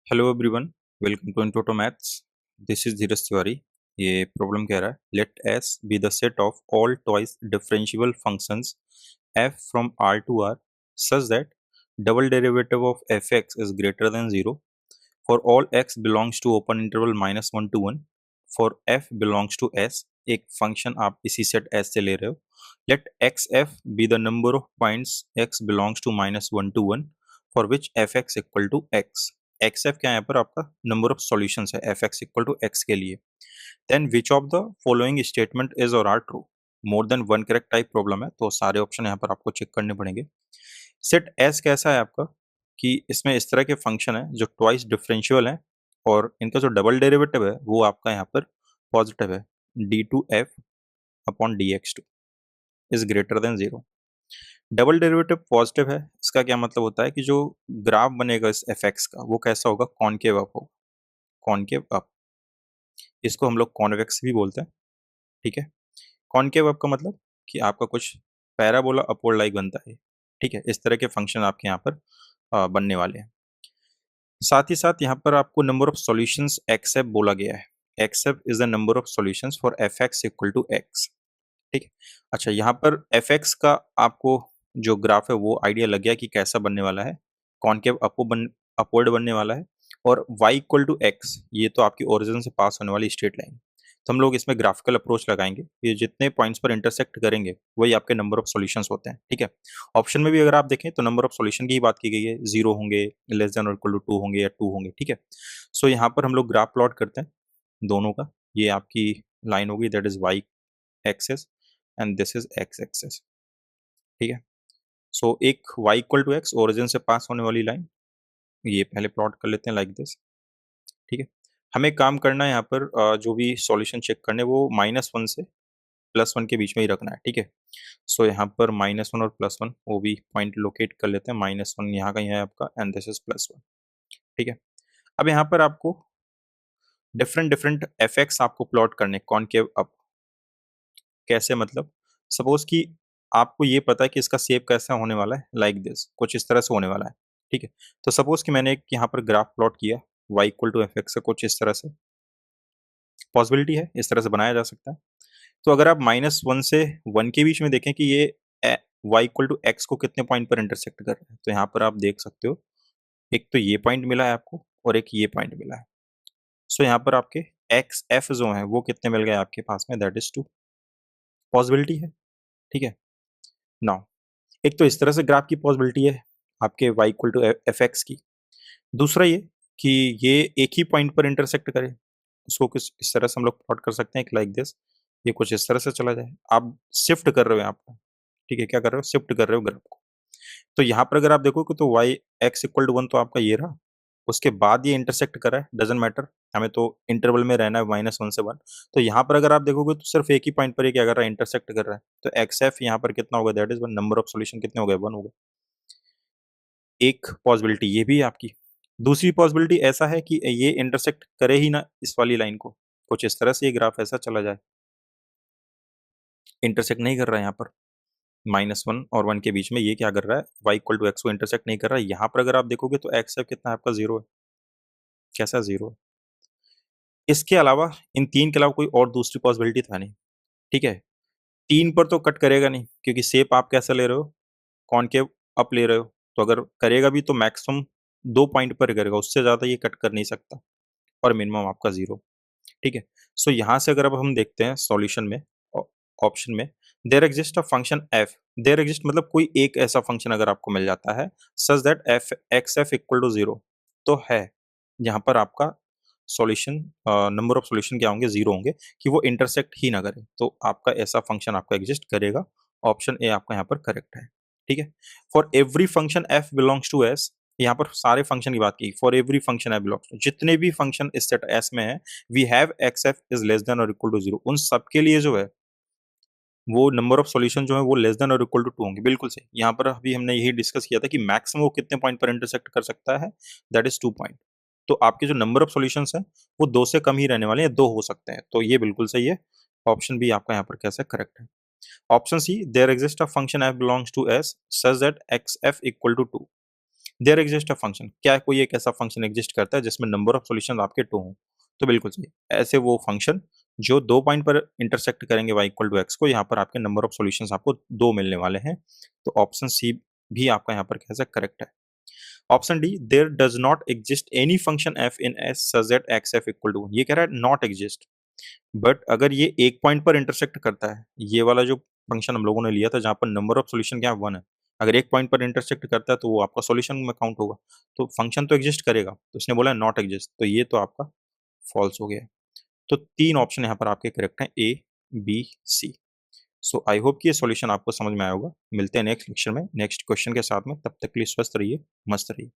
Hello everyone, welcome to Intoto maths. This is Dheeraj Tiwari. ये problem कह रहा है, let S be the set of all twice differentiable functions f from R to R such that double derivative of f x is greater than zero for all x belongs to open interval -1 to 1 for f belongs to S. एक function आप इसी set S से ले रहे हो। Let x f be the number of points x belongs to -1 to 1 for which f x equal to x. X f क्या है यहाँ पर आपका नंबर ऑफ सॉल्यूशंस है f x equal to x के लिए। Then which of the following statement is और are true. More than one correct type problem है तो सारे ऑप्शन यहाँ पर आपको चेक करने पड़ेंगे। सेट एस कैसा है आपका कि इसमें इस तरह के फंक्शन है जो ट्वाइस डिफरेंशियल है और इनका जो डबल डेरिवेटिव है वो आपका यहाँ पर पॉजिटिव है। D two f upon d x two is greater than zero. Double derivative positive है, इसका क्या मतलब होता है कि जो ग्राफ बनेगा इस एफ एक्स का वो कैसा होगा, कॉनकेव अप होगा। कॉनकेव अप, इसको हम लोग कॉन्वेक्स भी बोलते हैं। ठीक है, कॉनकेव अप का मतलब कि आपका कुछ पैराबोला अपवर्ड लाइक बनता है। ठीक है, इस तरह के फंक्शन आपके यहाँ पर बनने वाले हैं। साथ ही साथ यहाँ पर आपको नंबर ऑफ सॉल्यूशंस एक्सएफ बोला गया है। X f is the number of solutions for f x equal to x. ठीक है, अच्छा यहाँ पर एफ एक्स का आपको जो ग्राफ है वो आइडिया लग गया कि कैसा बनने वाला है। कॉनकेव अपवर्ड बनने वाला है और y इक्वल टू एक्स ये तो आपकी ओरिजिन से पास होने वाली स्ट्रेट लाइन। तो हम लोग इसमें ग्राफिकल अप्रोच लगाएंगे, ये जितने पॉइंट्स पर इंटरसेक्ट करेंगे वही आपके नंबर ऑफ सॉल्यूशंस होते हैं। ठीक है, ऑप्शन में भी अगर आप देखें तो नंबर ऑफ सॉल्यूशन की ही बात की गई है, जीरो होंगे, लेस देन और इक्वल टू टू होंगे या टू होंगे। ठीक है, सो यहाँ पर हम लोग ग्राफ प्लॉट करते हैं दोनों का। ये आपकी लाइन होगी that is y axis and this is x axis. ठीक है, सो एक y equal to x origin से पास होने वाली लाइन, ये पहले प्लॉट कर लेते हैं लाइक दिस। ठीक है, हमें काम करना है यहाँ पर जो भी सॉल्यूशन चेक करने वो -1 से +1 के बीच में ही रखना है। ठीक है, सो यहाँ पर -1 और +1 वो भी पॉइंट लोकेट कर लेते हैं। -1 यहाँ कहीं है आपका एंड दिस इज +1। ठीक है, अब यहाँ पर आपको डिफरेंट डिफरेंट एफेक्ट्स आपको प्लॉट करने कॉनकेव अप। कैसे मतलब, सपोज कि आपको ये पता है कि इसका शेप कैसा होने वाला है, लाइक दिस कुछ इस तरह से होने वाला है। ठीक है, तो सपोज कि मैंने एक यहाँ पर ग्राफ प्लॉट किया y equal to f x से कुछ इस तरह से। पॉसिबिलिटी है इस तरह से बनाया जा सकता है। तो अगर आप -1 से 1 के बीच में देखें कि ये y इक्वल टू एक्स को कितने पॉइंट पर इंटरसेक्ट कर रहा है, तो यहाँ पर आप देख सकते हो एक तो ये पॉइंट मिला है आपको और एक ये पॉइंट मिला है। सो यहाँ पर आपके एक्स एफ जो है वो कितने मिल गए आपके पास में, दैट इज 2। पॉसिबिलिटी है। ठीक है, नाउ एक तो इस तरह से ग्राफ की पॉसिबिलिटी है आपके y equal to f x की। दूसरा ये कि ये एक ही पॉइंट पर इंटरसेक्ट करे, उसको किस इस तरह से हम लोग प्लॉट कर सकते हैं कि लाइक दिस, ये कुछ इस तरह से चला जाए। आप शिफ्ट कर रहे हो यहाँ पर। ठीक है, क्या कर रहे हो, शिफ्ट कर रहे हो ग्राफ को। तो यहाँ पर अगर आप देखोगे तो y x इक्वल टू 1 तो आपका ये रहा, उसके बाद ये इंटरसेक्ट कर रहा है, डजेंट मैटर, हमें तो इंटरवल में रहना है -1 से 1। तो यहाँ पर अगर आप देखोगे तो सिर्फ एक ही पॉइंट पर ये क्या कर रहा है, इंटरसेक्ट कर रहा है। तो एक्स एफ यहाँ पर कितना होगा, that is 1। Number of solution कितने हो गए, 1 हो गए। एक पॉसिबिलिटी ये भी है आपकी। दूसरी पॉसिबिलिटी ऐसा है कि ये इंटरसेक्ट करे ही ना इस वाली लाइन को, कुछ इस तरह से ये ग्राफ ऐसा चला जाए, इंटरसेक्ट नहीं कर रहा है यहाँ पर। -1 और 1 के बीच में ये क्या कर रहा है, y इक्वल टू एक्स को इंटरसेक्ट नहीं कर रहा है। यहाँ पर अगर आप देखोगे तो एक्स कितना है आपका, 0 है। कैसा 0 है। इसके अलावा इन तीन के अलावा कोई और दूसरी पॉसिबिलिटी था नहीं। ठीक है, 3 पर तो कट करेगा नहीं क्योंकि शेप आप कैसा ले रहे हो, कॉनकेव अप ले रहे हो। तो अगर करेगा भी तो मैक्सिमम 2 पॉइंट पर करेगा, उससे ज़्यादा ये कट कर नहीं सकता और मिनिमम आपका 0। ठीक है, सो यहाँ से अगर अब हम देखते हैं सॉल्यूशन में, ऑप्शन में there exist a function f. There exist मतलब कोई एक ऐसा फंक्शन अगर आपको मिल जाता है such that f x f equal to 0, तो है यहाँ पर आपका सॉल्यूशन, नंबर ऑफ सॉल्यूशन क्या होंगे, 0 होंगे कि वो इंटरसेक्ट ही ना करे। तो आपका ऐसा फंक्शन आपका एग्जिस्ट करेगा। ऑप्शन ए आपका यहाँ पर करेक्ट है। ठीक है, for every function f belongs to s, यहाँ पर सारे फंक्शन की बात की। For every function f belongs to, जितने भी फंक्शन इस सेट एस में है, we have x f is less than और इक्वल टू 0, उन सबके लिए जो है वो नंबर ऑफ सॉल्यूशन जो है वो लेस देन और इक्वल टू 2 होंगे। बिल्कुल सही, यहाँ पर अभी हमने यही डिस्कस किया था कि मैक्सिमम वो कितने पॉइंट पर इंटरसेक्ट कर सकता है, दैट इज 2 पॉइंट। तो आपके जो नंबर ऑफ सॉल्यूशंस हैं वो 2 से कम ही रहने वाले हैं, 2 हो सकते हैं। तो ये बिल्कुल सही है, ऑप्शन बी आपका यहाँ पर कैसे करेक्ट है। Option c, there exist a function f belongs to s such that x f equal to 2। There exist a function, क्या कोई एक ऐसा फंक्शन एग्जिस्ट करता है जिसमें नंबर ऑफ सॉल्यूशन आपके 2 हों? तो बिल्कुल सही। ऐसे वो फंक्शन जो 2 पॉइंट पर इंटरसेक्ट करेंगे y इक्वल टू x को, यहाँ पर आपके नंबर ऑफ सॉल्यूशंस आपको 2 मिलने वाले हैं। तो ऑप्शन सी भी आपका यहाँ पर कैसा करेक्ट है। Option d, there does not exist any function f in S such that xf equal to 1, ये कह रहा है नॉट एग्जिस्ट। बट अगर ये एक पॉइंट पर इंटरसेक्ट करता है, ये वाला जो फंक्शन हम लोगों ने लिया था जहाँ पर नंबर ऑफ सॉल्यूशन क्या है 1 है, अगर एक पॉइंट पर इंटरसेक्ट करता है तो वो आपका सॉल्यूशन में काउंट होगा, तो फंक्शन तो एग्जिस्ट करेगा। तो इसने बोला नॉट एग्जिस्ट, तो ये तो आपका फॉल्स हो गया। तो 3 ऑप्शन यहाँ पर आपके करेक्ट हैं, ए, B, C. So I hope कि ये सॉल्यूशन आपको समझ में आया होगा। मिलते हैं नेक्स्ट लेक्चर में नेक्स्ट क्वेश्चन के साथ में, तब तक के लिए स्वस्थ रहिए, मस्त रहिए।